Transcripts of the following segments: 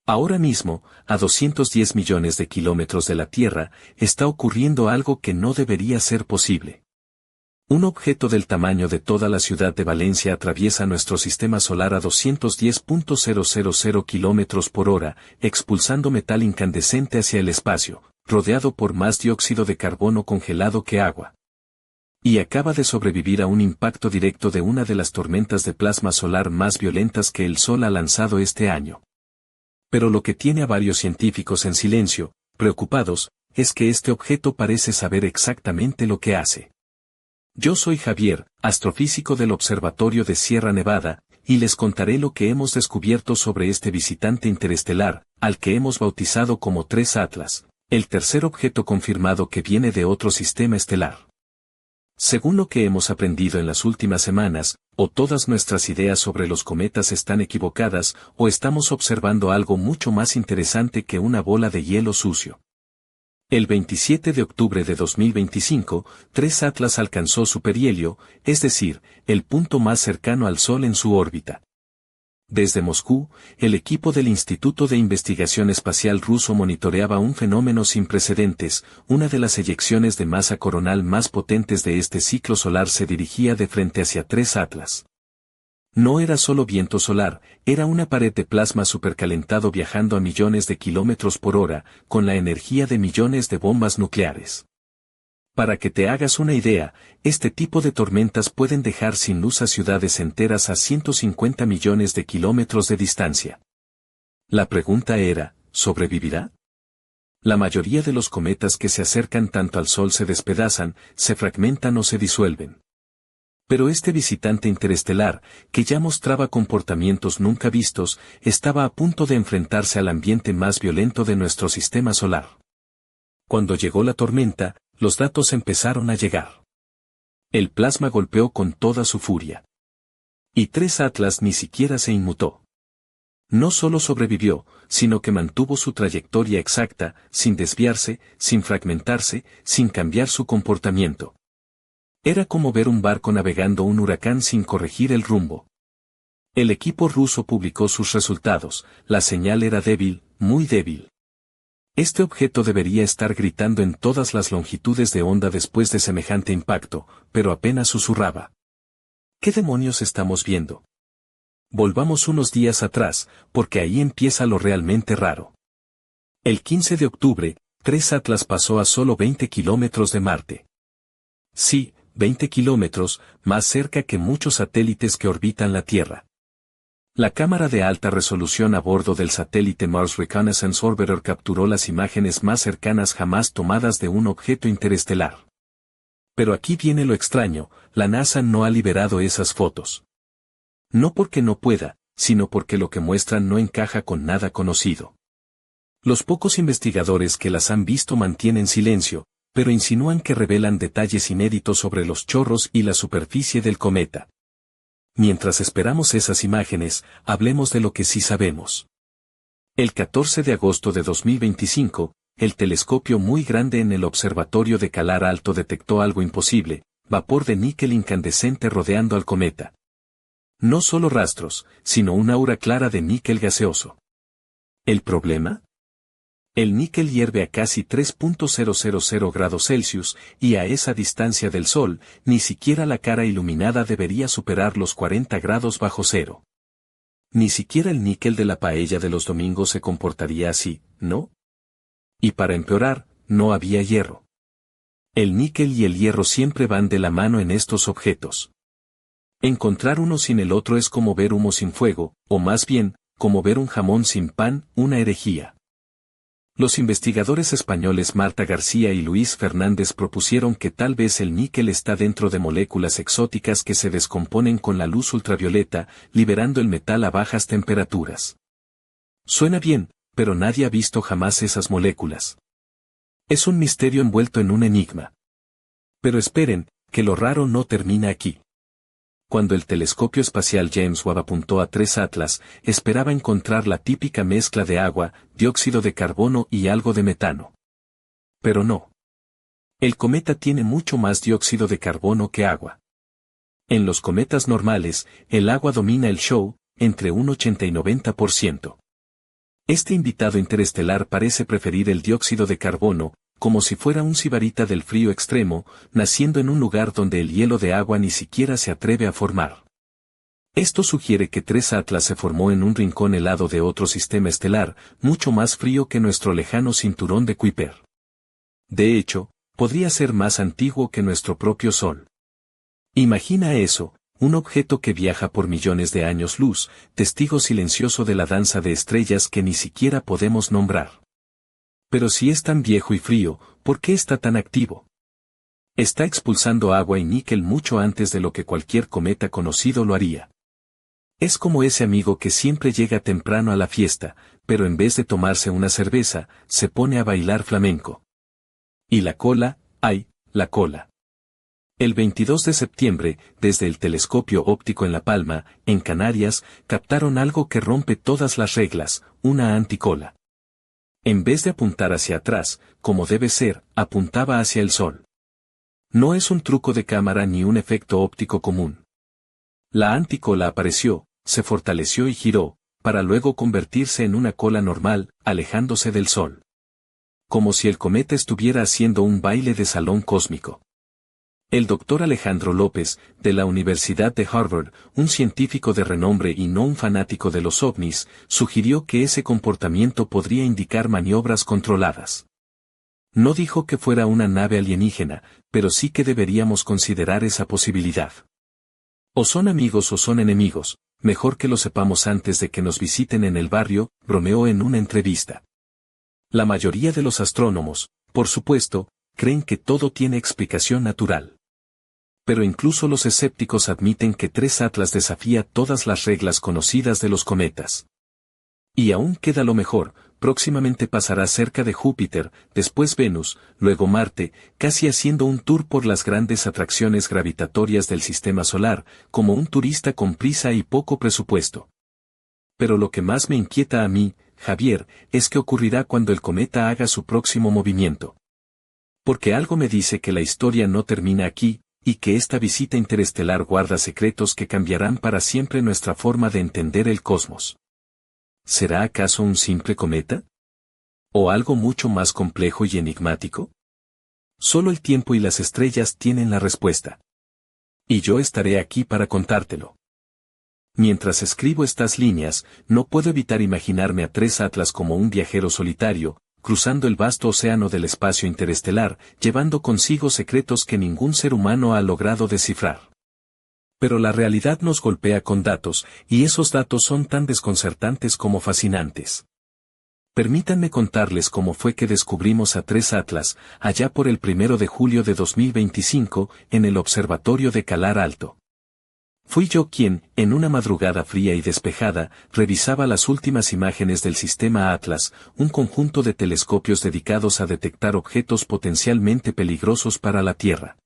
Ahora mismo, a 210 millones de kilómetros de la Tierra, está ocurriendo algo que no debería ser posible. Un objeto del tamaño de toda la ciudad de Valencia atraviesa nuestro sistema solar a 210.000 kilómetros por hora, expulsando metal incandescente hacia el espacio, rodeado por más dióxido de carbono congelado que agua. Y acaba de sobrevivir a un impacto directo de una de las tormentas de plasma solar más violentas que el Sol ha lanzado este año. Pero lo que tiene a varios científicos en silencio, preocupados, es que este objeto parece saber exactamente lo que hace. Yo soy Javier, astrofísico del Observatorio de Sierra Nevada, y les contaré lo que hemos descubierto sobre este visitante interestelar, al que hemos bautizado como 3 Atlas, el tercer objeto confirmado que viene de otro sistema estelar. Según lo que hemos aprendido en las últimas semanas, o todas nuestras ideas sobre los cometas están equivocadas, o estamos observando algo mucho más interesante que una bola de hielo sucio. El 27 de octubre de 2025, 3 Atlas alcanzó su perihelio, es decir, el punto más cercano al Sol en su órbita. Desde Moscú, el equipo del Instituto de Investigación Espacial ruso monitoreaba un fenómeno sin precedentes, una de las eyecciones de masa coronal más potentes de este ciclo solar se dirigía de frente hacia 3 Atlas. No era solo viento solar, era una pared de plasma supercalentado viajando a millones de kilómetros por hora, con la energía de millones de bombas nucleares. Para que te hagas una idea, este tipo de tormentas pueden dejar sin luz a ciudades enteras a 150 millones de kilómetros de distancia. La pregunta era, ¿sobrevivirá? La mayoría de los cometas que se acercan tanto al Sol se despedazan, se fragmentan o se disuelven. Pero este visitante interestelar, que ya mostraba comportamientos nunca vistos, estaba a punto de enfrentarse al ambiente más violento de nuestro sistema solar. Cuando llegó la tormenta, los datos empezaron a llegar. El plasma golpeó con toda su furia. Y 3 Atlas ni siquiera se inmutó. No solo sobrevivió, sino que mantuvo su trayectoria exacta, sin desviarse, sin fragmentarse, sin cambiar su comportamiento. Era como ver un barco navegando un huracán sin corregir el rumbo. El equipo ruso publicó sus resultados, la señal era débil, muy débil. Este objeto debería estar gritando en todas las longitudes de onda después de semejante impacto, pero apenas susurraba. ¿Qué demonios estamos viendo? Volvamos unos días atrás, porque ahí empieza lo realmente raro. El 15 de octubre, 3 Atlas pasó a solo 20 kilómetros de Marte. Sí, 20 kilómetros, más cerca que muchos satélites que orbitan la Tierra. La cámara de alta resolución a bordo del satélite Mars Reconnaissance Orbiter capturó las imágenes más cercanas jamás tomadas de un objeto interestelar. Pero aquí viene lo extraño, la NASA no ha liberado esas fotos. No porque no pueda, sino porque lo que muestran no encaja con nada conocido. Los pocos investigadores que las han visto mantienen silencio, pero insinúan que revelan detalles inéditos sobre los chorros y la superficie del cometa. Mientras esperamos esas imágenes, hablemos de lo que sí sabemos. El 14 de agosto de 2025, el telescopio muy grande en el Observatorio de Calar Alto detectó algo imposible, vapor de níquel incandescente rodeando al cometa. No solo rastros, sino una aura clara de níquel gaseoso. ¿El problema? El níquel hierve a casi 3.000 grados Celsius, y a esa distancia del Sol, ni siquiera la cara iluminada debería superar los 40 grados bajo cero. Ni siquiera el níquel de la paella de los domingos se comportaría así, ¿no? Y para empeorar, no había hierro. El níquel y el hierro siempre van de la mano en estos objetos. Encontrar uno sin el otro es como ver humo sin fuego, o más bien, como ver un jamón sin pan, una herejía. Los investigadores españoles Marta García y Luis Fernández propusieron que tal vez el níquel está dentro de moléculas exóticas que se descomponen con la luz ultravioleta, liberando el metal a bajas temperaturas. Suena bien, pero nadie ha visto jamás esas moléculas. Es un misterio envuelto en un enigma. Pero esperen, que lo raro no termina aquí. Cuando el telescopio espacial James Webb apuntó a 3 Atlas, esperaba encontrar la típica mezcla de agua, dióxido de carbono y algo de metano. Pero no. El cometa tiene mucho más dióxido de carbono que agua. En los cometas normales, el agua domina el show, entre un 80 y 90%. Este invitado interestelar parece preferir el dióxido de carbono, como si fuera un sibarita del frío extremo, naciendo en un lugar donde el hielo de agua ni siquiera se atreve a formar. Esto sugiere que 3 Atlas se formó en un rincón helado de otro sistema estelar, mucho más frío que nuestro lejano cinturón de Kuiper. De hecho, podría ser más antiguo que nuestro propio Sol. Imagina eso, un objeto que viaja por millones de años luz, testigo silencioso de la danza de estrellas que ni siquiera podemos nombrar. Pero si es tan viejo y frío, ¿por qué está tan activo? Está expulsando agua y níquel mucho antes de lo que cualquier cometa conocido lo haría. Es como ese amigo que siempre llega temprano a la fiesta, pero en vez de tomarse una cerveza, se pone a bailar flamenco. Y la cola, ¡ay, la cola! El 22 de septiembre, desde el telescopio óptico en La Palma, en Canarias, captaron algo que rompe todas las reglas, una anticola. En vez de apuntar hacia atrás, como debe ser, apuntaba hacia el Sol. No es un truco de cámara ni un efecto óptico común. La anticola apareció, se fortaleció y giró, para luego convertirse en una cola normal, alejándose del Sol. Como si el cometa estuviera haciendo un baile de salón cósmico. El doctor Alejandro López, de la Universidad de Harvard, un científico de renombre y no un fanático de los ovnis, sugirió que ese comportamiento podría indicar maniobras controladas. No dijo que fuera una nave alienígena, pero sí que deberíamos considerar esa posibilidad. O son amigos o son enemigos, mejor que lo sepamos antes de que nos visiten en el barrio, bromeó en una entrevista. La mayoría de los astrónomos, por supuesto, creen que todo tiene explicación natural. Pero incluso los escépticos admiten que 3 Atlas desafía todas las reglas conocidas de los cometas. Y aún queda lo mejor, próximamente pasará cerca de Júpiter, después Venus, luego Marte, casi haciendo un tour por las grandes atracciones gravitatorias del sistema solar, como un turista con prisa y poco presupuesto. Pero lo que más me inquieta a mí, Javier, es qué ocurrirá cuando el cometa haga su próximo movimiento. Porque algo me dice que la historia no termina aquí, y que esta visita interestelar guarda secretos que cambiarán para siempre nuestra forma de entender el cosmos. ¿Será acaso un simple cometa? ¿O algo mucho más complejo y enigmático? Solo el tiempo y las estrellas tienen la respuesta. Y yo estaré aquí para contártelo. Mientras escribo estas líneas, no puedo evitar imaginarme a 3 Atlas como un viajero solitario, cruzando el vasto océano del espacio interestelar, llevando consigo secretos que ningún ser humano ha logrado descifrar. Pero la realidad nos golpea con datos, y esos datos son tan desconcertantes como fascinantes. Permítanme contarles cómo fue que descubrimos a 3 Atlas, allá por el 1 de julio de 2025, en el observatorio de Calar Alto. Fui yo quien, en una madrugada fría y despejada, revisaba las últimas imágenes del sistema Atlas, un conjunto de telescopios dedicados a detectar objetos potencialmente peligrosos para la Tierra.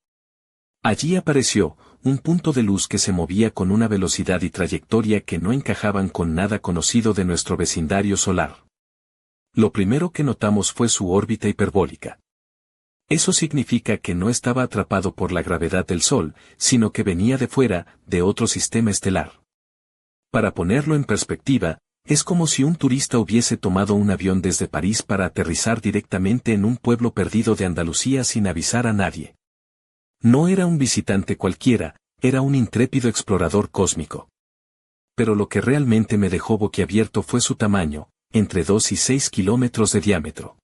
Allí apareció, un punto de luz que se movía con una velocidad y trayectoria que no encajaban con nada conocido de nuestro vecindario solar. Lo primero que notamos fue su órbita hiperbólica. Eso significa que no estaba atrapado por la gravedad del Sol, sino que venía de fuera, de otro sistema estelar. Para ponerlo en perspectiva, es como si un turista hubiese tomado un avión desde París para aterrizar directamente en un pueblo perdido de Andalucía sin avisar a nadie. No era un visitante cualquiera, era un intrépido explorador cósmico. Pero lo que realmente me dejó boquiabierto fue su tamaño, entre 2 y 6 kilómetros de diámetro.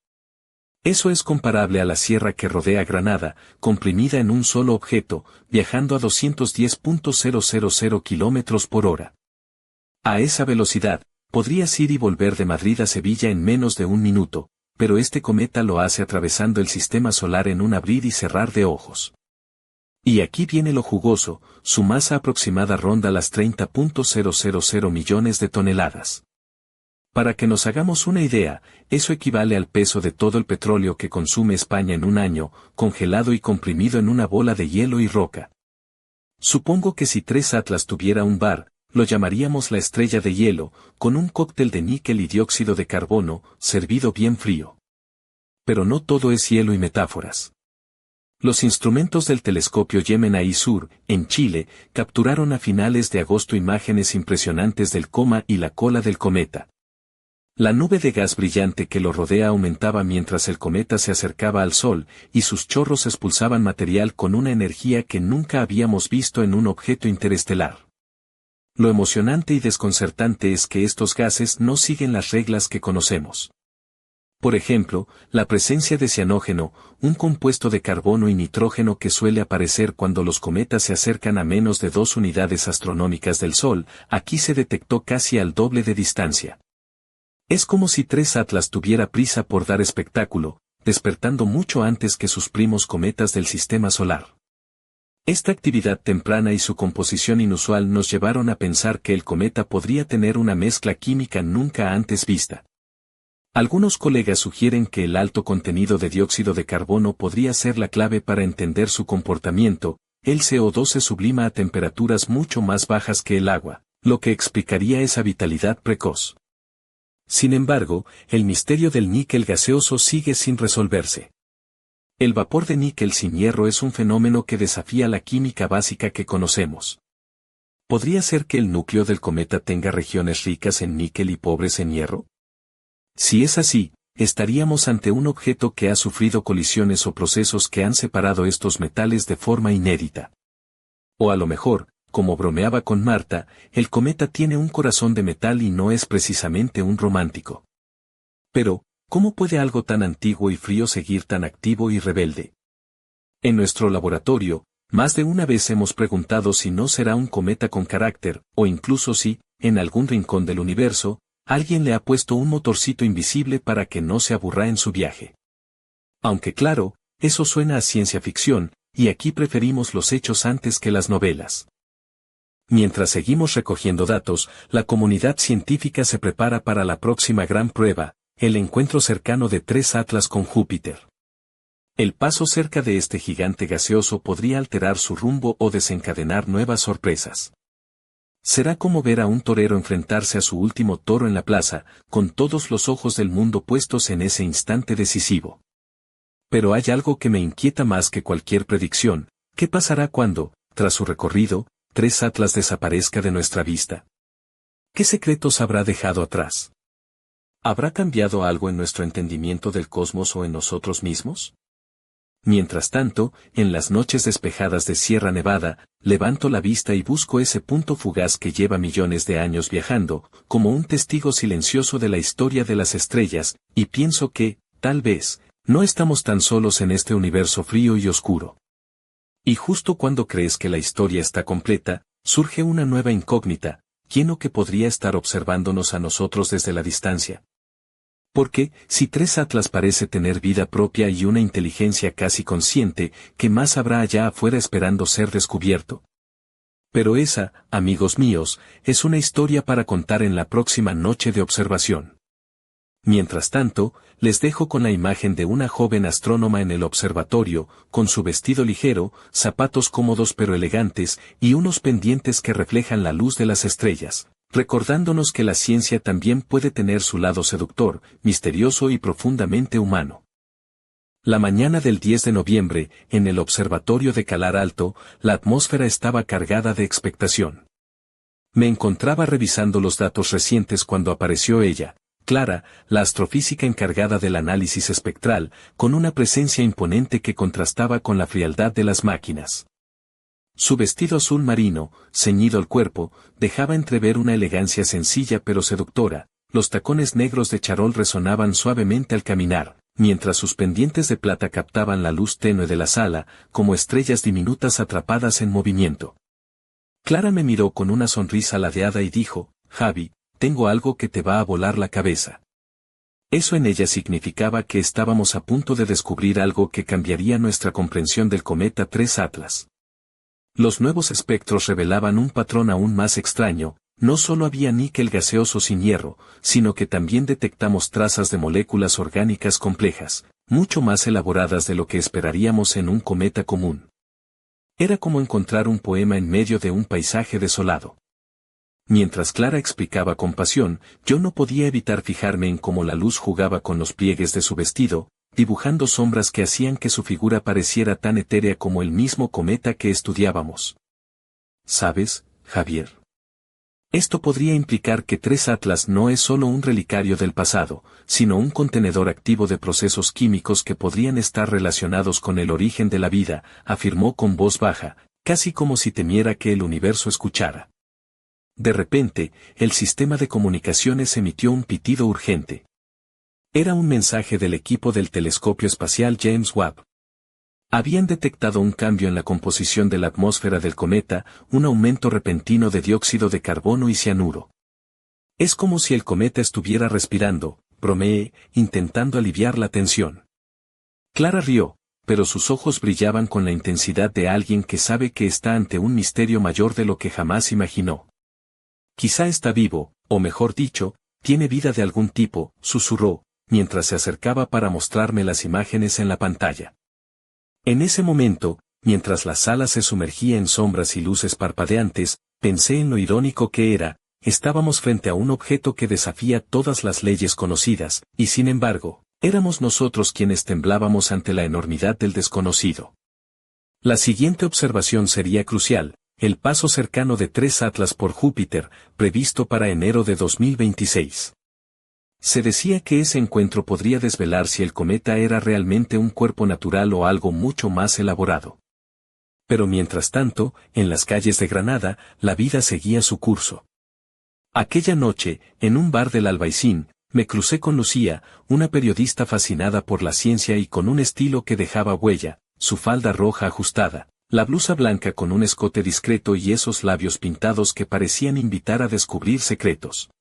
Eso es comparable a la sierra que rodea Granada, comprimida en un solo objeto, viajando a 210.000 kilómetros por hora. A esa velocidad, podrías ir y volver de Madrid a Sevilla en menos de un minuto, pero este cometa lo hace atravesando el sistema solar en un abrir y cerrar de ojos. Y aquí viene lo jugoso, su masa aproximada ronda las 30.000 millones de toneladas. Para que nos hagamos una idea, eso equivale al peso de todo el petróleo que consume España en un año, congelado y comprimido en una bola de hielo y roca. Supongo que si 3 Atlas tuviera un bar, lo llamaríamos la estrella de hielo, con un cóctel de níquel y dióxido de carbono, servido bien frío. Pero no todo es hielo y metáforas. Los instrumentos del telescopio Gemini Sur, en Chile, capturaron a finales de agosto imágenes impresionantes del coma y la cola del cometa. La nube de gas brillante que lo rodea aumentaba mientras el cometa se acercaba al Sol, y sus chorros expulsaban material con una energía que nunca habíamos visto en un objeto interestelar. Lo emocionante y desconcertante es que estos gases no siguen las reglas que conocemos. Por ejemplo, la presencia de cianógeno, un compuesto de carbono y nitrógeno que suele aparecer cuando los cometas se acercan a menos de 2 unidades astronómicas del Sol, aquí se detectó casi al doble de distancia. Es como si 3 Atlas tuviera prisa por dar espectáculo, despertando mucho antes que sus primos cometas del sistema solar. Esta actividad temprana y su composición inusual nos llevaron a pensar que el cometa podría tener una mezcla química nunca antes vista. Algunos colegas sugieren que el alto contenido de dióxido de carbono podría ser la clave para entender su comportamiento. El CO2 se sublima a temperaturas mucho más bajas que el agua, lo que explicaría esa vitalidad precoz. Sin embargo, el misterio del níquel gaseoso sigue sin resolverse. El vapor de níquel sin hierro es un fenómeno que desafía la química básica que conocemos. ¿Podría ser que el núcleo del cometa tenga regiones ricas en níquel y pobres en hierro? Si es así, estaríamos ante un objeto que ha sufrido colisiones o procesos que han separado estos metales de forma inédita. O a lo mejor, como bromeaba con Marta, el cometa tiene un corazón de metal y no es precisamente un romántico. Pero, ¿cómo puede algo tan antiguo y frío seguir tan activo y rebelde? En nuestro laboratorio, más de una vez hemos preguntado si no será un cometa con carácter, o incluso si, en algún rincón del universo, alguien le ha puesto un motorcito invisible para que no se aburra en su viaje. Aunque claro, eso suena a ciencia ficción, y aquí preferimos los hechos antes que las novelas. Mientras seguimos recogiendo datos, la comunidad científica se prepara para la próxima gran prueba, el encuentro cercano de 3 Atlas con Júpiter. El paso cerca de este gigante gaseoso podría alterar su rumbo o desencadenar nuevas sorpresas. Será como ver a un torero enfrentarse a su último toro en la plaza, con todos los ojos del mundo puestos en ese instante decisivo. Pero hay algo que me inquieta más que cualquier predicción: ¿qué pasará cuando, tras su recorrido, 3 Atlas desaparezca de nuestra vista? ¿Qué secretos habrá dejado atrás? ¿Habrá cambiado algo en nuestro entendimiento del cosmos o en nosotros mismos? Mientras tanto, en las noches despejadas de Sierra Nevada, levanto la vista y busco ese punto fugaz que lleva millones de años viajando, como un testigo silencioso de la historia de las estrellas, y pienso que, tal vez, no estamos tan solos en este universo frío y oscuro. Y justo cuando crees que la historia está completa, surge una nueva incógnita: ¿quién o qué podría estar observándonos a nosotros desde la distancia? Porque, si 3 Atlas parece tener vida propia y una inteligencia casi consciente, ¿qué más habrá allá afuera esperando ser descubierto? Pero esa, amigos míos, es una historia para contar en la próxima noche de observación. Mientras tanto, les dejo con la imagen de una joven astrónoma en el observatorio, con su vestido ligero, zapatos cómodos pero elegantes, y unos pendientes que reflejan la luz de las estrellas, recordándonos que la ciencia también puede tener su lado seductor, misterioso y profundamente humano. La mañana del 10 de noviembre, en el observatorio de Calar Alto, la atmósfera estaba cargada de expectación. Me encontraba revisando los datos recientes cuando apareció ella, Clara, la astrofísica encargada del análisis espectral, con una presencia imponente que contrastaba con la frialdad de las máquinas. Su vestido azul marino, ceñido al cuerpo, dejaba entrever una elegancia sencilla pero seductora. Los tacones negros de charol resonaban suavemente al caminar, mientras sus pendientes de plata captaban la luz tenue de la sala, como estrellas diminutas atrapadas en movimiento. Clara me miró con una sonrisa ladeada y dijo: «Javi, tengo algo que te va a volar la cabeza». Eso en ella significaba que estábamos a punto de descubrir algo que cambiaría nuestra comprensión del cometa 3 Atlas. Los nuevos espectros revelaban un patrón aún más extraño: no solo había níquel gaseoso sin hierro, sino que también detectamos trazas de moléculas orgánicas complejas, mucho más elaboradas de lo que esperaríamos en un cometa común. Era como encontrar un poema en medio de un paisaje desolado. Mientras Clara explicaba con pasión, yo no podía evitar fijarme en cómo la luz jugaba con los pliegues de su vestido, dibujando sombras que hacían que su figura pareciera tan etérea como el mismo cometa que estudiábamos. ¿Sabes, Javier? Esto podría implicar que 3 Atlas no es solo un relicario del pasado, sino un contenedor activo de procesos químicos que podrían estar relacionados con el origen de la vida, afirmó con voz baja, casi como si temiera que el universo escuchara. De repente, el sistema de comunicaciones emitió un pitido urgente. Era un mensaje del equipo del telescopio espacial James Webb. Habían detectado un cambio en la composición de la atmósfera del cometa, un aumento repentino de dióxido de carbono y cianuro. Es como si el cometa estuviera respirando, bromeé, intentando aliviar la tensión. Clara rió, pero sus ojos brillaban con la intensidad de alguien que sabe que está ante un misterio mayor de lo que jamás imaginó. Quizá está vivo, o mejor dicho, tiene vida de algún tipo, susurró, mientras se acercaba para mostrarme las imágenes en la pantalla. En ese momento, mientras la sala se sumergía en sombras y luces parpadeantes, pensé en lo irónico que era, estábamos frente a un objeto que desafía todas las leyes conocidas, y sin embargo, éramos nosotros quienes temblábamos ante la enormidad del desconocido. La siguiente observación sería crucial, el paso cercano de 3 Atlas por Júpiter, previsto para enero de 2026. Se decía que ese encuentro podría desvelar si el cometa era realmente un cuerpo natural o algo mucho más elaborado. Pero mientras tanto, en las calles de Granada, la vida seguía su curso. Aquella noche, en un bar del Albaicín, me crucé con Lucía, una periodista fascinada por la ciencia y con un estilo que dejaba huella, su falda roja ajustada, la blusa blanca con un escote discreto y esos labios pintados que parecían invitar a descubrir secretos.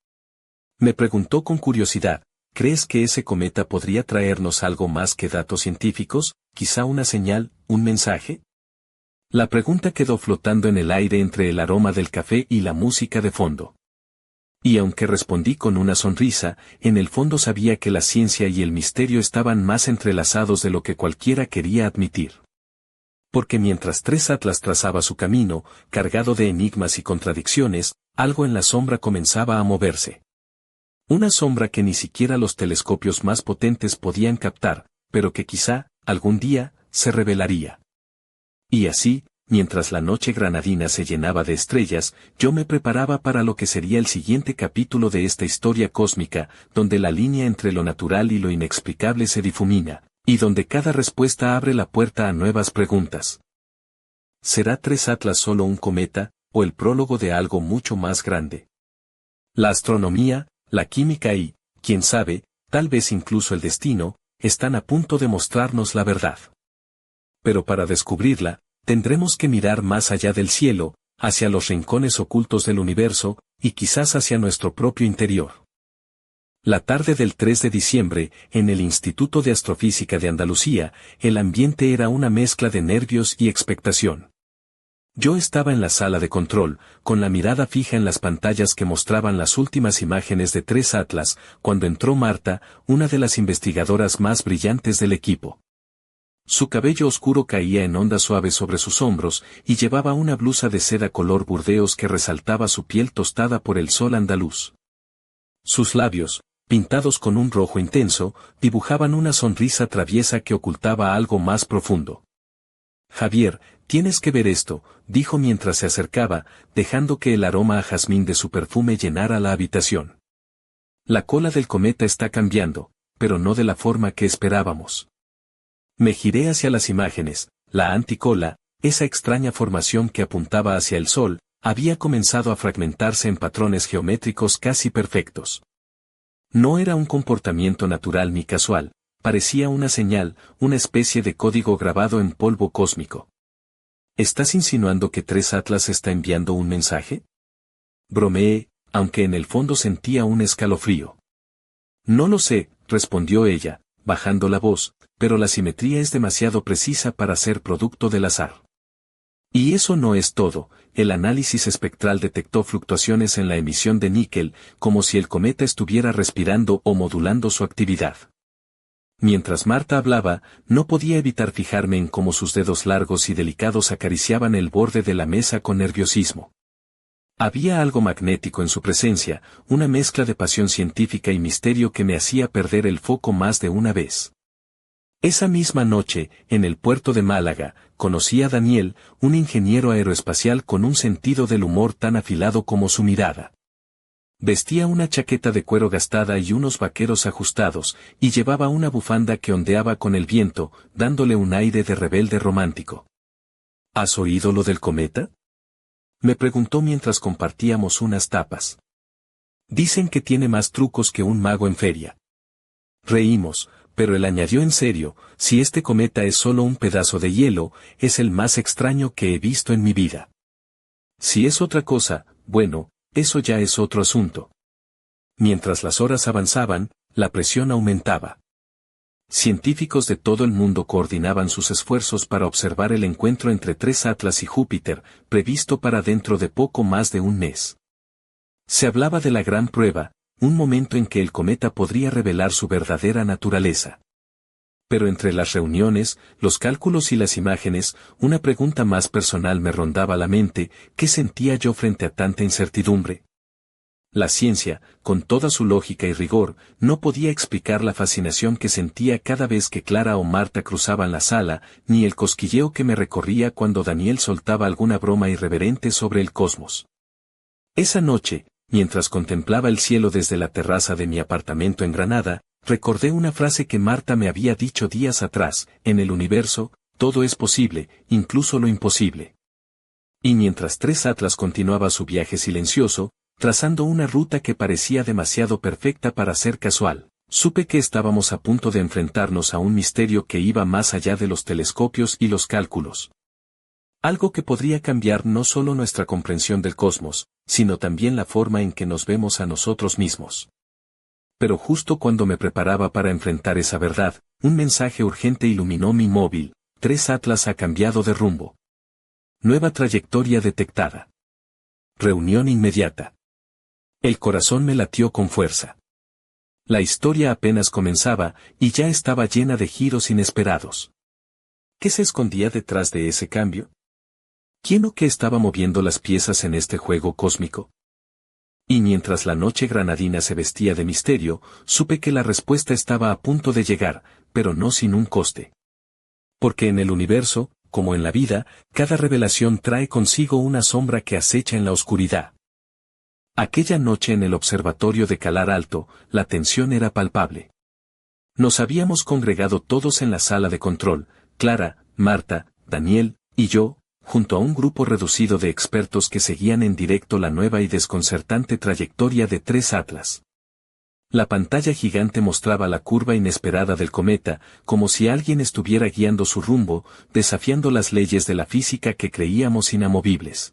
Me preguntó con curiosidad, ¿crees que ese cometa podría traernos algo más que datos científicos, quizá una señal, un mensaje? La pregunta quedó flotando en el aire entre el aroma del café y la música de fondo. Y aunque respondí con una sonrisa, en el fondo sabía que la ciencia y el misterio estaban más entrelazados de lo que cualquiera quería admitir. Porque mientras 3 Atlas trazaba su camino, cargado de enigmas y contradicciones, algo en la sombra comenzaba a moverse. Una sombra que ni siquiera los telescopios más potentes podían captar, pero que quizá, algún día, se revelaría. Y así, mientras la noche granadina se llenaba de estrellas, yo me preparaba para lo que sería el siguiente capítulo de esta historia cósmica, donde la línea entre lo natural y lo inexplicable se difumina, y donde cada respuesta abre la puerta a nuevas preguntas. ¿Será 3 Atlas solo un cometa, o el prólogo de algo mucho más grande? La astronomía, la química y, quién sabe, tal vez incluso el destino, están a punto de mostrarnos la verdad. Pero para descubrirla, tendremos que mirar más allá del cielo, hacia los rincones ocultos del universo, y quizás hacia nuestro propio interior. La tarde del 3 de diciembre, en el Instituto de Astrofísica de Andalucía, el ambiente era una mezcla de nervios y expectación. Yo estaba en la sala de control, con la mirada fija en las pantallas que mostraban las últimas imágenes de 3 Atlas, cuando entró Marta, una de las investigadoras más brillantes del equipo. Su cabello oscuro caía en ondas suaves sobre sus hombros, y llevaba una blusa de seda color burdeos que resaltaba su piel tostada por el sol andaluz. Sus labios, pintados con un rojo intenso, dibujaban una sonrisa traviesa que ocultaba algo más profundo. Javier, tienes que ver esto, dijo mientras se acercaba, dejando que el aroma a jazmín de su perfume llenara la habitación. La cola del cometa está cambiando, pero no de la forma que esperábamos. Me giré hacia las imágenes, la anticola, esa extraña formación que apuntaba hacia el sol, había comenzado a fragmentarse en patrones geométricos casi perfectos. No era un comportamiento natural ni casual, parecía una señal, una especie de código grabado en polvo cósmico. ¿Estás insinuando que 3 Atlas está enviando un mensaje? Bromeé, aunque en el fondo sentía un escalofrío. No lo sé, respondió ella, bajando la voz, pero la simetría es demasiado precisa para ser producto del azar. Y eso no es todo, el análisis espectral detectó fluctuaciones en la emisión de níquel, como si el cometa estuviera respirando o modulando su actividad. Mientras Marta hablaba, no podía evitar fijarme en cómo sus dedos largos y delicados acariciaban el borde de la mesa con nerviosismo. Había algo magnético en su presencia, una mezcla de pasión científica y misterio que me hacía perder el foco más de una vez. Esa misma noche, en el puerto de Málaga, conocí a Daniel, un ingeniero aeroespacial con un sentido del humor tan afilado como su mirada. Vestía una chaqueta de cuero gastada y unos vaqueros ajustados, y llevaba una bufanda que ondeaba con el viento, dándole un aire de rebelde romántico. ¿Has oído lo del cometa? Me preguntó mientras compartíamos unas tapas. Dicen que tiene más trucos que un mago en feria. Reímos, pero él añadió en serio, si este cometa es solo un pedazo de hielo, es el más extraño que he visto en mi vida. Si es otra cosa, bueno, eso ya es otro asunto. Mientras las horas avanzaban, la presión aumentaba. Científicos de todo el mundo coordinaban sus esfuerzos para observar el encuentro entre 3 Atlas y Júpiter, previsto para dentro de poco más de un mes. Se hablaba de la gran prueba, un momento en que el cometa podría revelar su verdadera naturaleza. Pero entre las reuniones, los cálculos y las imágenes, una pregunta más personal me rondaba la mente: ¿qué sentía yo frente a tanta incertidumbre? La ciencia, con toda su lógica y rigor, no podía explicar la fascinación que sentía cada vez que Clara o Marta cruzaban la sala, ni el cosquilleo que me recorría cuando Daniel soltaba alguna broma irreverente sobre el cosmos. Esa noche, mientras contemplaba el cielo desde la terraza de mi apartamento en Granada, recordé una frase que Marta me había dicho días atrás: en el universo, todo es posible, incluso lo imposible. Y mientras 3 Atlas continuaba su viaje silencioso, trazando una ruta que parecía demasiado perfecta para ser casual, supe que estábamos a punto de enfrentarnos a un misterio que iba más allá de los telescopios y los cálculos. Algo que podría cambiar no solo nuestra comprensión del cosmos, sino también la forma en que nos vemos a nosotros mismos. Pero justo cuando me preparaba para enfrentar esa verdad, un mensaje urgente iluminó mi móvil: 3 Atlas ha cambiado de rumbo. Nueva trayectoria detectada. Reunión inmediata. El corazón me latió con fuerza. La historia apenas comenzaba, y ya estaba llena de giros inesperados. ¿Qué se escondía detrás de ese cambio? ¿Quién o qué estaba moviendo las piezas en este juego cósmico? Y mientras la noche granadina se vestía de misterio, supe que la respuesta estaba a punto de llegar, pero no sin un coste. Porque en el universo, como en la vida, cada revelación trae consigo una sombra que acecha en la oscuridad. Aquella noche en el observatorio de Calar Alto, la tensión era palpable. Nos habíamos congregado todos en la sala de control: Clara, Marta, Daniel, y yo, junto a un grupo reducido de expertos que seguían en directo la nueva y desconcertante trayectoria de 3 Atlas. La pantalla gigante mostraba la curva inesperada del cometa, como si alguien estuviera guiando su rumbo, desafiando las leyes de la física que creíamos inamovibles.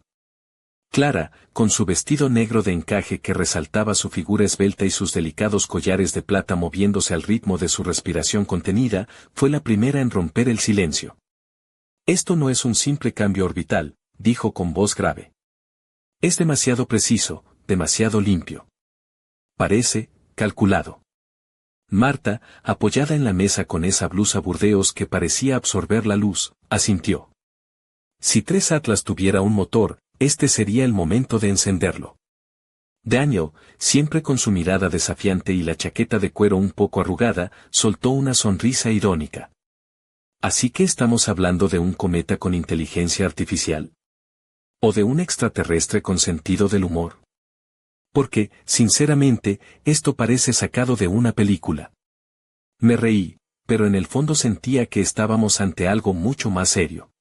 Clara, con su vestido negro de encaje que resaltaba su figura esbelta y sus delicados collares de plata moviéndose al ritmo de su respiración contenida, fue la primera en romper el silencio. «Esto no es un simple cambio orbital», dijo con voz grave. «Es demasiado preciso, demasiado limpio. Parece calculado». Marta, apoyada en la mesa con esa blusa burdeos que parecía absorber la luz, asintió. Si 3 Atlas tuviera un motor, este sería el momento de encenderlo. Daniel, siempre con su mirada desafiante y la chaqueta de cuero un poco arrugada, soltó una sonrisa irónica. ¿Así que estamos hablando de un cometa con inteligencia artificial? ¿O de un extraterrestre con sentido del humor? Porque, sinceramente, esto parece sacado de una película. Me reí, pero en el fondo sentía que estábamos ante algo mucho más serio.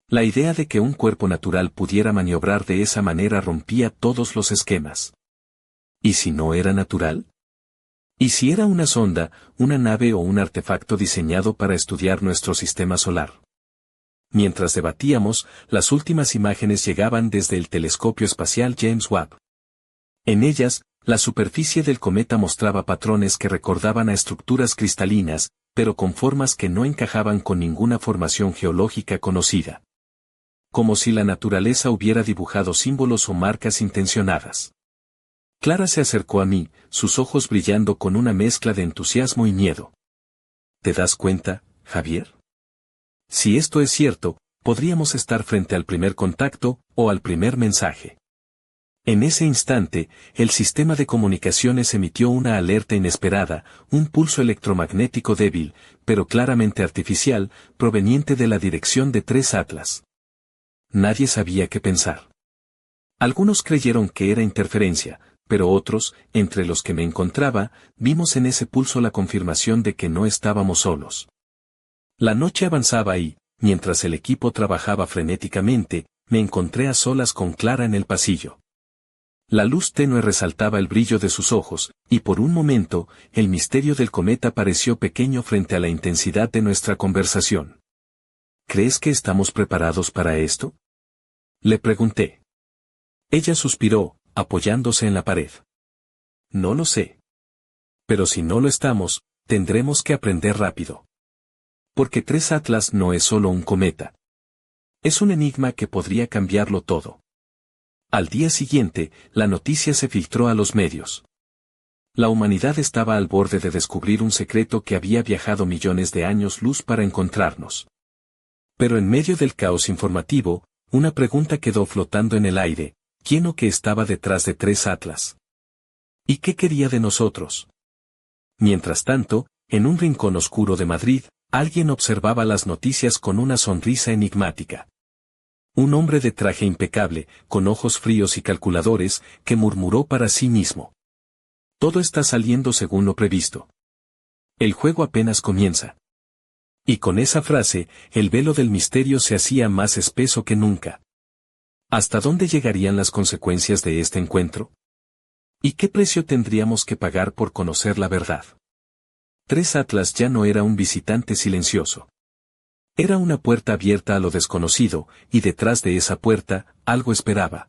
La idea de que un cuerpo natural pudiera maniobrar de esa manera rompía todos los esquemas. ¿Y si no era natural? ¿Y si era una sonda, una nave o un artefacto diseñado para estudiar nuestro sistema solar? Mientras debatíamos, las últimas imágenes llegaban desde el telescopio espacial James Webb. En ellas, la superficie del cometa mostraba patrones que recordaban a estructuras cristalinas, pero con formas que no encajaban con ninguna formación geológica conocida. Como si la naturaleza hubiera dibujado símbolos o marcas intencionadas. Clara se acercó a mí, sus ojos brillando con una mezcla de entusiasmo y miedo. ¿Te das cuenta, Javier? Si esto es cierto, podríamos estar frente al primer contacto, o al primer mensaje. En ese instante, el sistema de comunicaciones emitió una alerta inesperada, un pulso electromagnético débil, pero claramente artificial, proveniente de la dirección de 3 Atlas. Nadie sabía qué pensar. Algunos creyeron que era interferencia, pero otros, entre los que me encontraba, vimos en ese pulso la confirmación de que no estábamos solos. La noche avanzaba y, mientras el equipo trabajaba frenéticamente, me encontré a solas con Clara en el pasillo. La luz tenue resaltaba el brillo de sus ojos, y por un momento, el misterio del cometa pareció pequeño frente a la intensidad de nuestra conversación. ¿Crees que estamos preparados para esto?, le pregunté. Ella suspiró, apoyándose en la pared. No lo sé. Pero si no lo estamos, tendremos que aprender rápido. Porque 3 Atlas no es solo un cometa. Es un enigma que podría cambiarlo todo. Al día siguiente, la noticia se filtró a los medios. La humanidad estaba al borde de descubrir un secreto que había viajado millones de años luz para encontrarnos. Pero en medio del caos informativo, una pregunta quedó flotando en el aire: ¿quién o qué estaba detrás de 3 Atlas? ¿Y qué quería de nosotros? Mientras tanto, en un rincón oscuro de Madrid, alguien observaba las noticias con una sonrisa enigmática. Un hombre de traje impecable, con ojos fríos y calculadores, que murmuró para sí mismo: todo está saliendo según lo previsto. El juego apenas comienza. Y con esa frase, el velo del misterio se hacía más espeso que nunca. ¿Hasta dónde llegarían las consecuencias de este encuentro? ¿Y qué precio tendríamos que pagar por conocer la verdad? 3 Atlas ya no era un visitante silencioso. Era una puerta abierta a lo desconocido, y detrás de esa puerta, algo esperaba.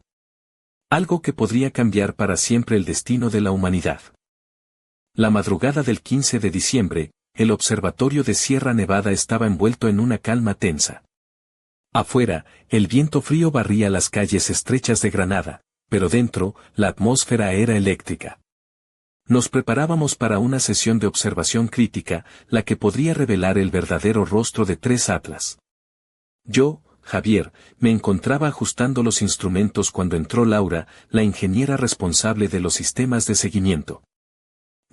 Algo que podría cambiar para siempre el destino de la humanidad. La madrugada del 15 de diciembre, el observatorio de Sierra Nevada estaba envuelto en una calma tensa. Afuera, el viento frío barría las calles estrechas de Granada, pero dentro, la atmósfera era eléctrica. Nos preparábamos para una sesión de observación crítica, la que podría revelar el verdadero rostro de 3 Atlas. Yo, Javier, me encontraba ajustando los instrumentos cuando entró Laura, la ingeniera responsable de los sistemas de seguimiento.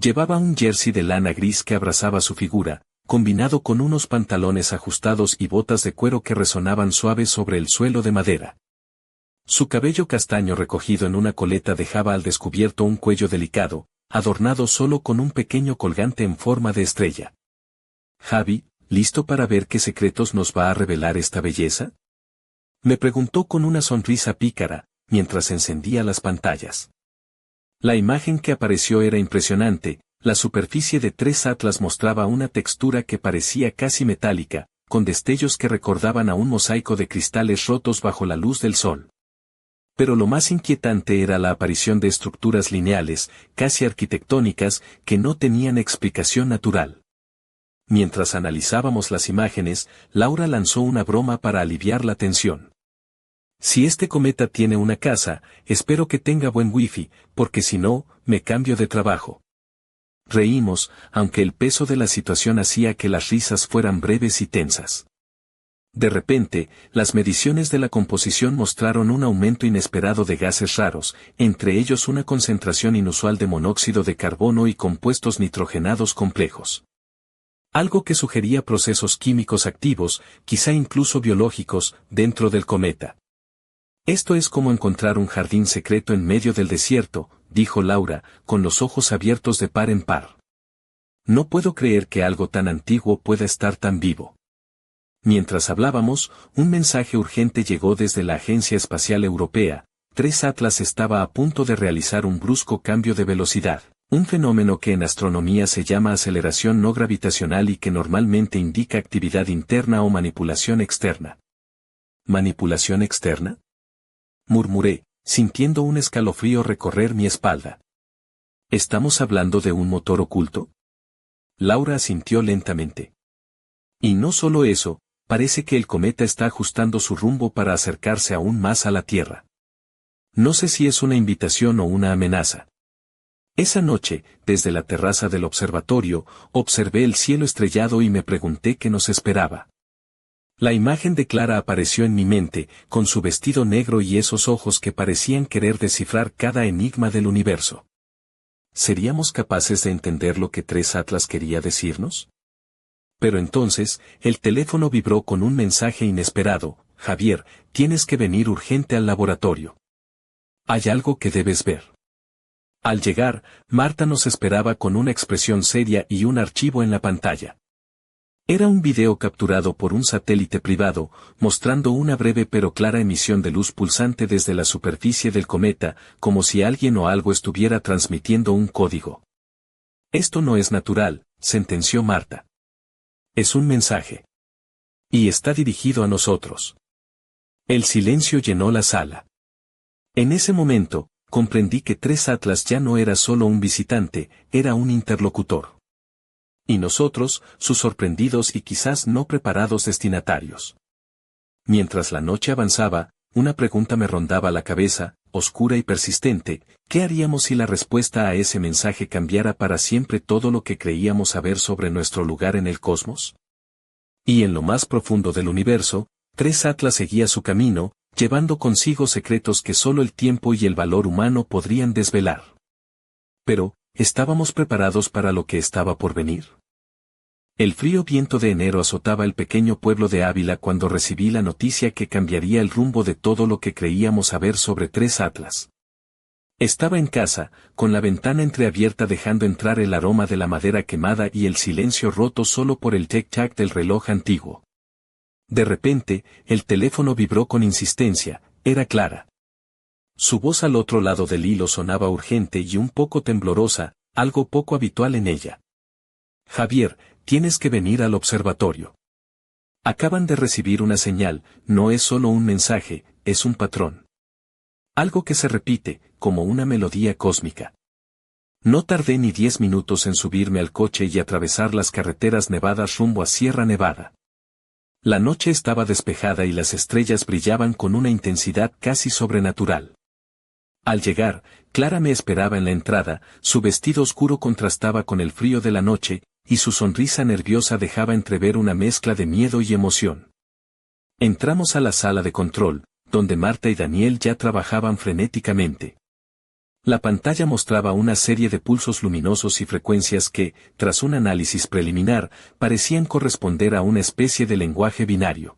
Llevaba un jersey de lana gris que abrazaba su figura, combinado con unos pantalones ajustados y botas de cuero que resonaban suaves sobre el suelo de madera. Su cabello castaño recogido en una coleta dejaba al descubierto un cuello delicado, adornado solo con un pequeño colgante en forma de estrella. Javi, ¿listo para ver qué secretos nos va a revelar esta belleza?, me preguntó con una sonrisa pícara, mientras encendía las pantallas. La imagen que apareció era impresionante. La superficie de 3 Atlas mostraba una textura que parecía casi metálica, con destellos que recordaban a un mosaico de cristales rotos bajo la luz del sol. Pero lo más inquietante era la aparición de estructuras lineales, casi arquitectónicas, que no tenían explicación natural. Mientras analizábamos las imágenes, Laura lanzó una broma para aliviar la tensión. Si este cometa tiene una casa, espero que tenga buen wifi, porque si no, me cambio de trabajo. Reímos, aunque el peso de la situación hacía que las risas fueran breves y tensas. De repente, las mediciones de la composición mostraron un aumento inesperado de gases raros, entre ellos una concentración inusual de monóxido de carbono y compuestos nitrogenados complejos. Algo que sugería procesos químicos activos, quizá incluso biológicos, dentro del cometa. Esto es como encontrar un jardín secreto en medio del desierto, dijo Laura, con los ojos abiertos de par en par. No puedo creer que algo tan antiguo pueda estar tan vivo. Mientras hablábamos, un mensaje urgente llegó desde la Agencia Espacial Europea. 3 Atlas estaba a punto de realizar un brusco cambio de velocidad, un fenómeno que en astronomía se llama aceleración no gravitacional y que normalmente indica actividad interna o manipulación externa. ¿Manipulación externa?, murmuré, sintiendo un escalofrío recorrer mi espalda. ¿Estamos hablando de un motor oculto? Laura asintió lentamente. Y no solo eso, parece que el cometa está ajustando su rumbo para acercarse aún más a la Tierra. No sé si es una invitación o una amenaza. Esa noche, desde la terraza del observatorio, observé el cielo estrellado y me pregunté qué nos esperaba. La imagen de Clara apareció en mi mente, con su vestido negro y esos ojos que parecían querer descifrar cada enigma del universo. ¿Seríamos capaces de entender lo que 3 Atlas quería decirnos? Pero entonces, el teléfono vibró con un mensaje inesperado: Javier, tienes que venir urgente al laboratorio. Hay algo que debes ver. Al llegar, Marta nos esperaba con una expresión seria y un archivo en la pantalla. Era un video capturado por un satélite privado, mostrando una breve pero clara emisión de luz pulsante desde la superficie del cometa, como si alguien o algo estuviera transmitiendo un código. Esto no es natural, sentenció Marta. Es un mensaje. Y está dirigido a nosotros. El silencio llenó la sala. En ese momento, comprendí que 3 Atlas ya no era solo un visitante, era un interlocutor. Y nosotros, sus sorprendidos y quizás no preparados destinatarios. Mientras la noche avanzaba, una pregunta me rondaba la cabeza, oscura y persistente: ¿qué haríamos si la respuesta a ese mensaje cambiara para siempre todo lo que creíamos saber sobre nuestro lugar en el cosmos? Y en lo más profundo del universo, 3 Atlas seguía su camino, llevando consigo secretos que solo el tiempo y el valor humano podrían desvelar. Pero, ¿estábamos preparados para lo que estaba por venir? El frío viento de enero azotaba el pequeño pueblo de Ávila cuando recibí la noticia que cambiaría el rumbo de todo lo que creíamos saber sobre 3 Atlas. Estaba en casa, con la ventana entreabierta dejando entrar el aroma de la madera quemada y el silencio roto solo por el tic-tac del reloj antiguo. De repente, el teléfono vibró con insistencia, era Clara. Su voz al otro lado del hilo sonaba urgente y un poco temblorosa, algo poco habitual en ella. Javier, tienes que venir al observatorio. Acaban de recibir una señal, no es solo un mensaje, es un patrón. Algo que se repite, como una melodía cósmica. No tardé ni 10 minutos en subirme al coche y atravesar las carreteras nevadas rumbo a Sierra Nevada. La noche estaba despejada y las estrellas brillaban con una intensidad casi sobrenatural. Al llegar, Clara me esperaba en la entrada, su vestido oscuro contrastaba con el frío de la noche, y su sonrisa nerviosa dejaba entrever una mezcla de miedo y emoción. Entramos a la sala de control, donde Marta y Daniel ya trabajaban frenéticamente. La pantalla mostraba una serie de pulsos luminosos y frecuencias que, tras un análisis preliminar, parecían corresponder a una especie de lenguaje binario.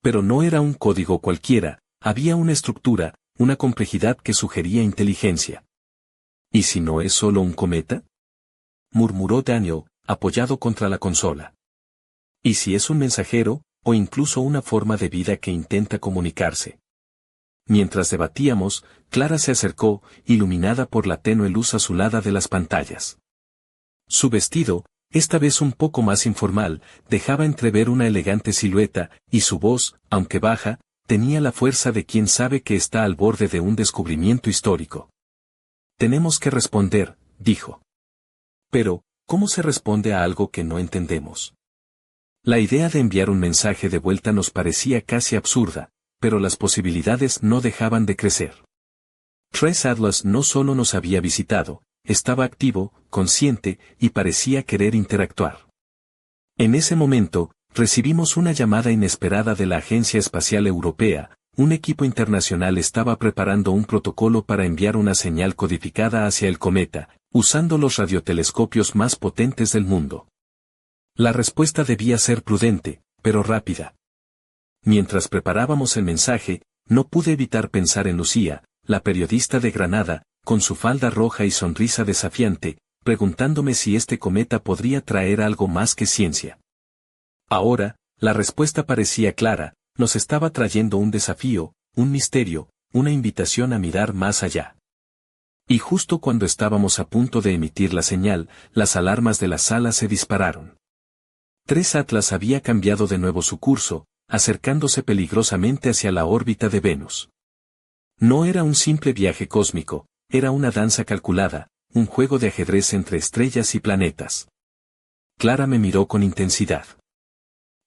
Pero no era un código cualquiera, había una estructura, una complejidad que sugería inteligencia. ¿Y si no es solo un cometa?, murmuró Daniel, apoyado contra la consola. ¿Y si es un mensajero, o incluso una forma de vida que intenta comunicarse? Mientras debatíamos, Clara se acercó, iluminada por la tenue luz azulada de las pantallas. Su vestido, esta vez un poco más informal, dejaba entrever una elegante silueta, y su voz, aunque baja, tenía la fuerza de quien sabe que está al borde de un descubrimiento histórico. Tenemos que responder, dijo. Pero, ¿cómo se responde a algo que no entendemos? La idea de enviar un mensaje de vuelta nos parecía casi absurda, pero las posibilidades no dejaban de crecer. 3 Atlas no solo nos había visitado, estaba activo, consciente, y parecía querer interactuar. En ese momento, recibimos una llamada inesperada de la Agencia Espacial Europea. Un equipo internacional estaba preparando un protocolo para enviar una señal codificada hacia el cometa, usando los radiotelescopios más potentes del mundo. La respuesta debía ser prudente, pero rápida. Mientras preparábamos el mensaje, no pude evitar pensar en Lucía, la periodista de Granada, con su falda roja y sonrisa desafiante, preguntándome si este cometa podría traer algo más que ciencia. Ahora, la respuesta parecía clara, nos estaba trayendo un desafío, un misterio, una invitación a mirar más allá. Y justo cuando estábamos a punto de emitir la señal, las alarmas de la sala se dispararon. 3 Atlas había cambiado de nuevo su curso, acercándose peligrosamente hacia la órbita de Venus. No era un simple viaje cósmico, era una danza calculada, un juego de ajedrez entre estrellas y planetas. Clara me miró con intensidad.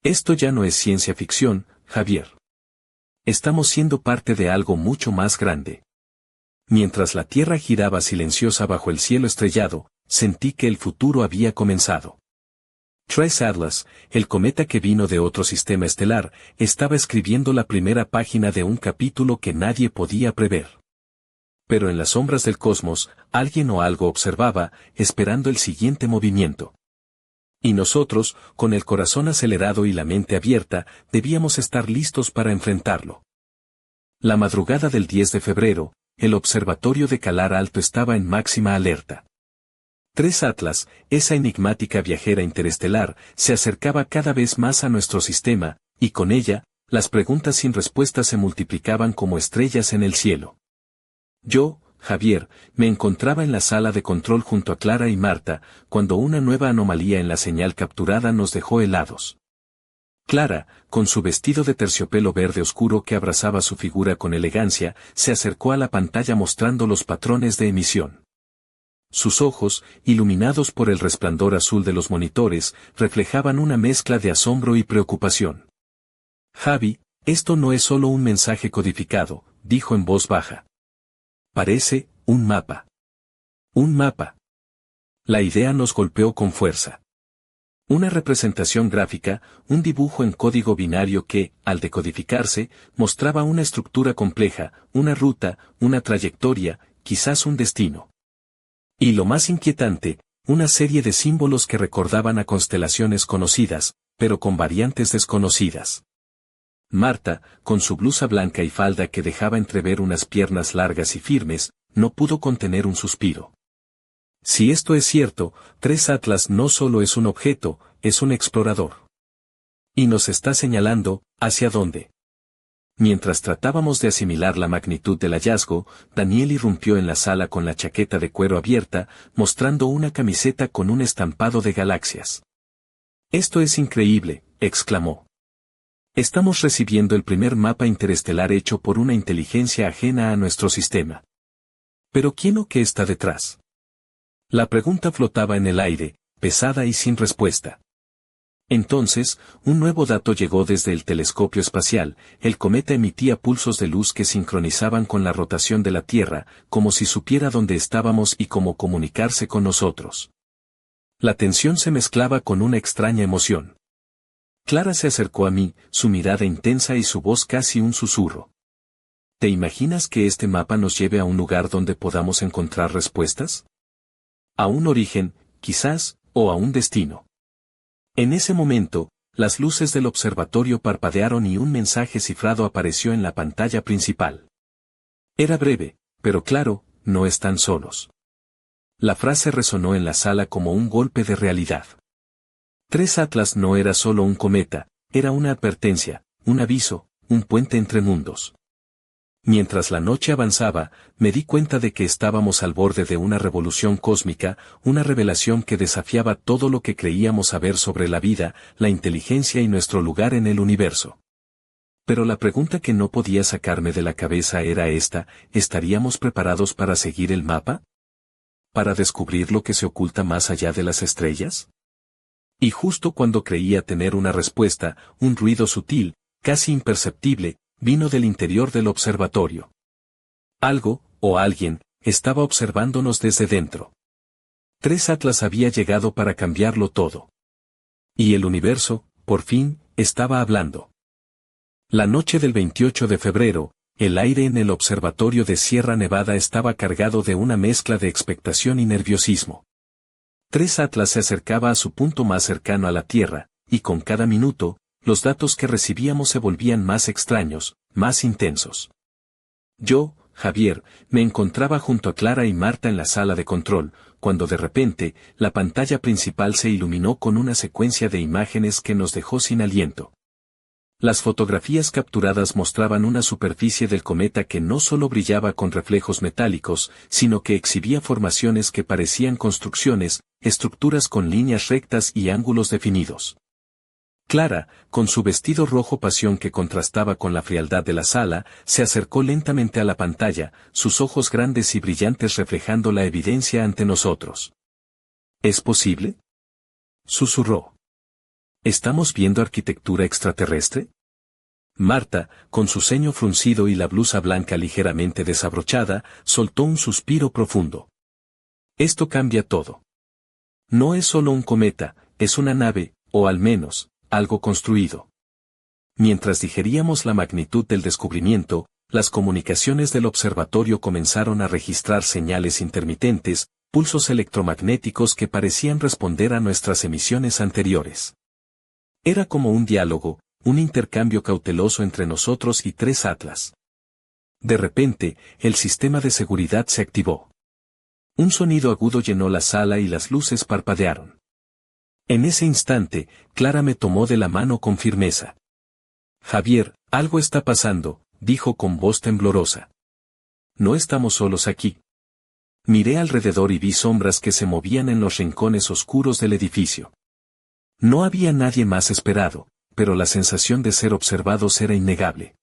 Esto ya no es ciencia ficción, Javier. Estamos siendo parte de algo mucho más grande. Mientras la Tierra giraba silenciosa bajo el cielo estrellado, sentí que el futuro había comenzado. 3 Atlas, el cometa que vino de otro sistema estelar, estaba escribiendo la primera página de un capítulo que nadie podía prever. Pero en las sombras del cosmos, alguien o algo observaba, esperando el siguiente movimiento. Y nosotros, con el corazón acelerado y la mente abierta, debíamos estar listos para enfrentarlo. La madrugada del 10 de febrero, el observatorio de Calar Alto estaba en máxima alerta. 3 Atlas, esa enigmática viajera interestelar, se acercaba cada vez más a nuestro sistema, y con ella, las preguntas sin respuesta se multiplicaban como estrellas en el cielo. Yo, Javier, me encontraba en la sala de control junto a Clara y Marta, cuando una nueva anomalía en la señal capturada nos dejó helados. Clara, con su vestido de terciopelo verde oscuro que abrazaba su figura con elegancia, se acercó a la pantalla mostrando los patrones de emisión. Sus ojos, iluminados por el resplandor azul de los monitores, reflejaban una mezcla de asombro y preocupación. Javi, esto no es solo un mensaje codificado, dijo en voz baja. Parece, un mapa. Un mapa. La idea nos golpeó con fuerza. Una representación gráfica, un dibujo en código binario que, al decodificarse, mostraba una estructura compleja, una ruta, una trayectoria, quizás un destino. Y lo más inquietante, una serie de símbolos que recordaban a constelaciones conocidas, pero con variantes desconocidas. Marta, con su blusa blanca y falda que dejaba entrever unas piernas largas y firmes, no pudo contener un suspiro. Si esto es cierto, 3 Atlas no solo es un objeto, es un explorador. Y nos está señalando, ¿hacia dónde? Mientras tratábamos de asimilar la magnitud del hallazgo, Daniel irrumpió en la sala con la chaqueta de cuero abierta, mostrando una camiseta con un estampado de galaxias. «Esto es increíble», exclamó. «Estamos recibiendo el primer mapa interestelar hecho por una inteligencia ajena a nuestro sistema. ¿Pero quién o qué está detrás?». La pregunta flotaba en el aire, pesada y sin respuesta. Entonces, un nuevo dato llegó desde el telescopio espacial. El cometa emitía pulsos de luz que sincronizaban con la rotación de la Tierra, como si supiera dónde estábamos y cómo comunicarse con nosotros. La tensión se mezclaba con una extraña emoción. Clara se acercó a mí, su mirada intensa y su voz casi un susurro. ¿Te imaginas que este mapa nos lleve a un lugar donde podamos encontrar respuestas? A un origen, quizás, o a un destino. En ese momento, las luces del observatorio parpadearon y un mensaje cifrado apareció en la pantalla principal. Era breve, pero claro, no están solos. La frase resonó en la sala como un golpe de realidad. 3 Atlas no era solo un cometa, era una advertencia, un aviso, un puente entre mundos. Mientras la noche avanzaba, me di cuenta de que estábamos al borde de una revolución cósmica, una revelación que desafiaba todo lo que creíamos saber sobre la vida, la inteligencia y nuestro lugar en el universo. Pero la pregunta que no podía sacarme de la cabeza era esta: ¿estaríamos preparados para seguir el mapa? ¿Para descubrir lo que se oculta más allá de las estrellas? Y justo cuando creía tener una respuesta, un ruido sutil, casi imperceptible, vino del interior del observatorio. Algo, o alguien, estaba observándonos desde dentro. 3 Atlas había llegado para cambiarlo todo. Y el universo, por fin, estaba hablando. La noche del 28 de febrero, el aire en el observatorio de Sierra Nevada estaba cargado de una mezcla de expectación y nerviosismo. 3 Atlas se acercaba a su punto más cercano a la Tierra, y con cada minuto, los datos que recibíamos se volvían más extraños, más intensos. Yo, Javier, me encontraba junto a Clara y Marta en la sala de control, cuando de repente, la pantalla principal se iluminó con una secuencia de imágenes que nos dejó sin aliento. Las fotografías capturadas mostraban una superficie del cometa que no solo brillaba con reflejos metálicos, sino que exhibía formaciones que parecían construcciones, estructuras con líneas rectas y ángulos definidos. Clara, con su vestido rojo pasión que contrastaba con la frialdad de la sala, se acercó lentamente a la pantalla, sus ojos grandes y brillantes reflejando la evidencia ante nosotros. ¿Es posible?, susurró. ¿Estamos viendo arquitectura extraterrestre? Marta, con su ceño fruncido y la blusa blanca ligeramente desabrochada, soltó un suspiro profundo. Esto cambia todo. No es solo un cometa, es una nave, o al menos, algo construido. Mientras digeríamos la magnitud del descubrimiento, las comunicaciones del observatorio comenzaron a registrar señales intermitentes, pulsos electromagnéticos que parecían responder a nuestras emisiones anteriores. Era como un diálogo, un intercambio cauteloso entre nosotros y 3 Atlas. De repente, el sistema de seguridad se activó. Un sonido agudo llenó la sala y las luces parpadearon. En ese instante, Clara me tomó de la mano con firmeza. Javier, algo está pasando, dijo con voz temblorosa. No estamos solos aquí. Miré alrededor y vi sombras que se movían en los rincones oscuros del edificio. No había nadie más esperado, pero la sensación de ser observados era innegable.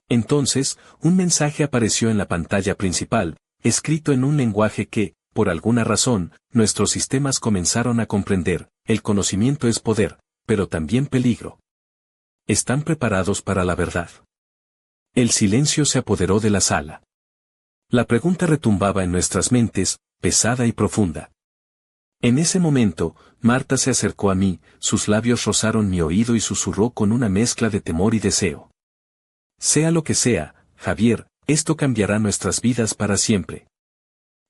Entonces, un mensaje apareció en la pantalla principal, escrito en un lenguaje que, por alguna razón, nuestros sistemas comenzaron a comprender: el conocimiento es poder, pero también peligro. ¿Están preparados para la verdad? El silencio se apoderó de la sala. La pregunta retumbaba en nuestras mentes, pesada y profunda. En ese momento, Marta se acercó a mí, sus labios rozaron mi oído y susurró con una mezcla de temor y deseo. Sea lo que sea, Javier, esto cambiará nuestras vidas para siempre.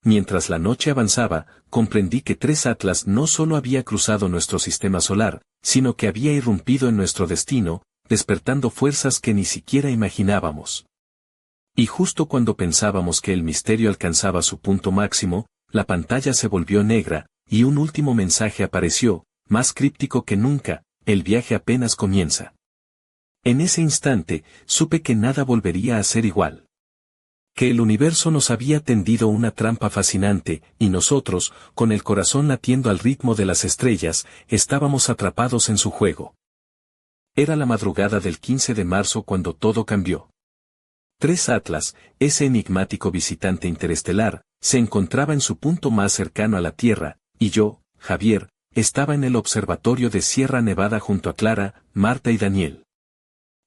Mientras la noche avanzaba, comprendí que 3 Atlas no solo había cruzado nuestro sistema solar, sino que había irrumpido en nuestro destino, despertando fuerzas que ni siquiera imaginábamos. Y justo cuando pensábamos que el misterio alcanzaba su punto máximo, la pantalla se volvió negra, y un último mensaje apareció, más críptico que nunca: el viaje apenas comienza. En ese instante, supe que nada volvería a ser igual. Que el universo nos había tendido una trampa fascinante, y nosotros, con el corazón latiendo al ritmo de las estrellas, estábamos atrapados en su juego. Era la madrugada del 15 de marzo cuando todo cambió. 3 Atlas, ese enigmático visitante interestelar, se encontraba en su punto más cercano a la Tierra, y yo, Javier, estaba en el observatorio de Sierra Nevada junto a Clara, Marta y Daniel.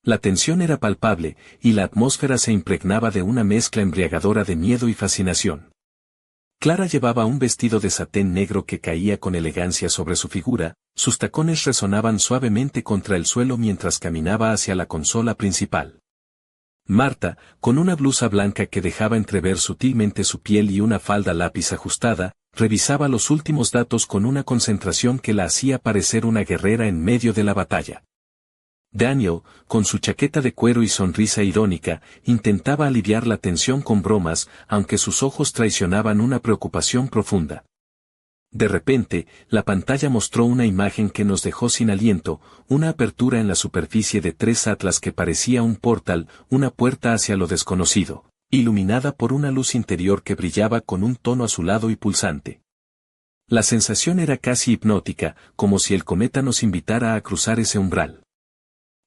La tensión era palpable, y la atmósfera se impregnaba de una mezcla embriagadora de miedo y fascinación. Clara llevaba un vestido de satén negro que caía con elegancia sobre su figura, sus tacones resonaban suavemente contra el suelo mientras caminaba hacia la consola principal. Marta, con una blusa blanca que dejaba entrever sutilmente su piel y una falda lápiz ajustada, revisaba los últimos datos con una concentración que la hacía parecer una guerrera en medio de la batalla. Daniel, con su chaqueta de cuero y sonrisa irónica, intentaba aliviar la tensión con bromas, aunque sus ojos traicionaban una preocupación profunda. De repente, la pantalla mostró una imagen que nos dejó sin aliento: una apertura en la superficie de 3 Atlas que parecía un portal, una puerta hacia lo desconocido, iluminada por una luz interior que brillaba con un tono azulado y pulsante. La sensación era casi hipnótica, como si el cometa nos invitara a cruzar ese umbral.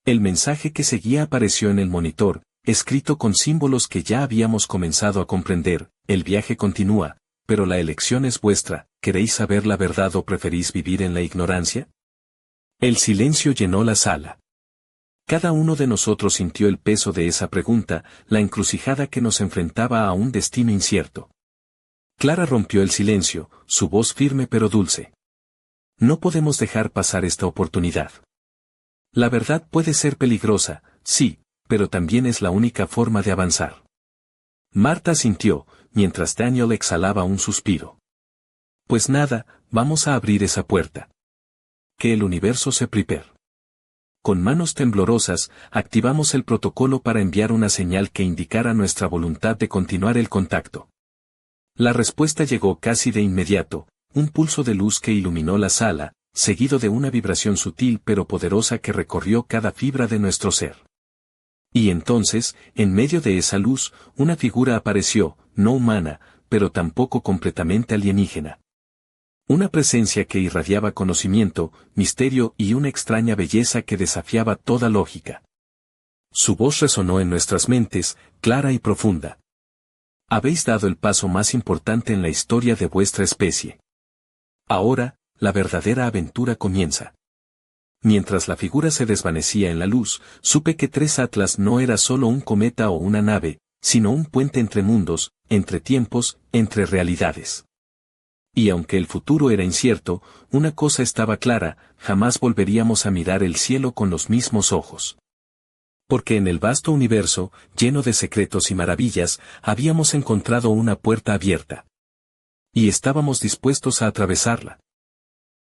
El mensaje que seguía apareció en el monitor, escrito con símbolos que ya habíamos comenzado a comprender: el viaje continúa, pero la elección es vuestra. ¿Queréis saber la verdad o preferís vivir en la ignorancia? El silencio llenó la sala. Cada uno de nosotros sintió el peso de esa pregunta, la encrucijada que nos enfrentaba a un destino incierto. Clara rompió el silencio, su voz firme pero dulce. No podemos dejar pasar esta oportunidad. La verdad puede ser peligrosa, sí, pero también es la única forma de avanzar. Marta asintió, mientras Daniel exhalaba un suspiro. Pues nada, vamos a abrir esa puerta. Que el universo se prepare. Con manos temblorosas, activamos el protocolo para enviar una señal que indicara nuestra voluntad de continuar el contacto. La respuesta llegó casi de inmediato: un pulso de luz que iluminó la sala, seguido de una vibración sutil pero poderosa que recorrió cada fibra de nuestro ser. Y entonces, en medio de esa luz, una figura apareció, no humana, pero tampoco completamente alienígena. Una presencia que irradiaba conocimiento, misterio y una extraña belleza que desafiaba toda lógica. Su voz resonó en nuestras mentes, clara y profunda. Habéis dado el paso más importante en la historia de vuestra especie. Ahora, la verdadera aventura comienza. Mientras la figura se desvanecía en la luz, supe que 3 Atlas no era solo un cometa o una nave, sino un puente entre mundos, entre tiempos, entre realidades. Y aunque el futuro era incierto, una cosa estaba clara: jamás volveríamos a mirar el cielo con los mismos ojos. Porque en el vasto universo, lleno de secretos y maravillas, habíamos encontrado una puerta abierta. Y estábamos dispuestos a atravesarla.